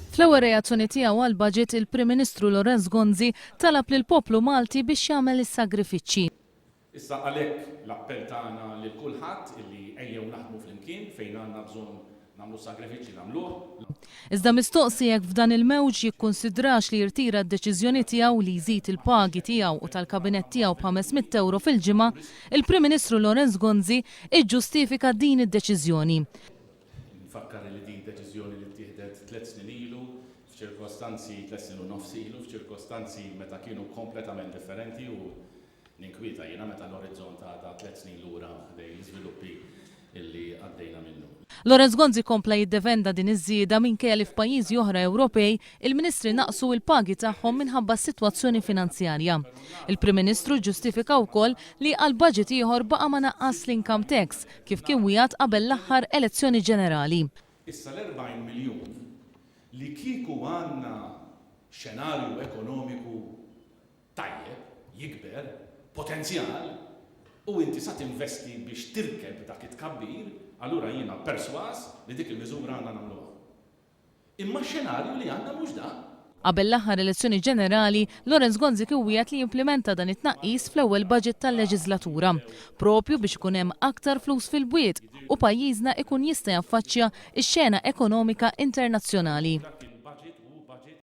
Fl-ewwel reazzjoni tiegħu għall-baġit il-Prim Ministru Lorenz Gonzi talab lill-poplu Malti biex jagħmel is-sagrifiċċji. Issa għalhekk l-appell tagħna lil kulħadd illi ejjew naħdmu flimkien fejn għandna bżonn nagħmlu sagrifiċċji nagħmluh. Iżda mistoqsi jekk f'dan il-mewġ jikkunsidrax li jirtira d-deċiżjoni tiegħu li jżid il-pagi tiegħu u tal-kabinett tiegħu b'500 € fil-ġimgħa, il-Prim Ministru Lorenz Gonzi iġġustifika din id-deċiżjoni. Nfakkar li din deċiżjoni li ttieħdet 3 snin ilu, f'ċirkostanzi 3 snin u nofs ilu, f'ċirkostanzi meta kienu kompletament differenti u ninkwieta jiena meta l-orizzont ta' 3 snin lura dejn l-iżviluppi illi għaddejna minnu. Lorenz Gonzi kompla jiddefenda din iż-żieda minkejja li f'pajjiżi oħra Ewropej il-Ministri naqsu il-pagi tagħhom minħabba s-sitwazzjoni finanzjarja. Il-Prim Ministru ġustifika wkoll li għal budget ieħor baqa' ma naqqas l-income tax kif kien wieħed qabel l-aħħar elezzjoni ġenerali. Issa l-40 miljun li kieku għandna xenarju ekonomiku tajjeb, jikber, potenzjal, u inti sa tinvesti biex tirkeb dak it-tkabbir, allura jiena perswas li dik il-miżura għandna nagħmluha. Imma x-xenarju li għandna mhux dan. Qabel l-aħħar elezzjoni ġenerali, Lorenz Gonzi kien wieħed li jimplementa dan it-tnaqqis fl-ewwel budget tal-leġislatura, propju biex ikun hemm aktar flus fil-bwiet u pajjiżna ikun jista' jaffaċċja x-xena ekonomika internazzjonali.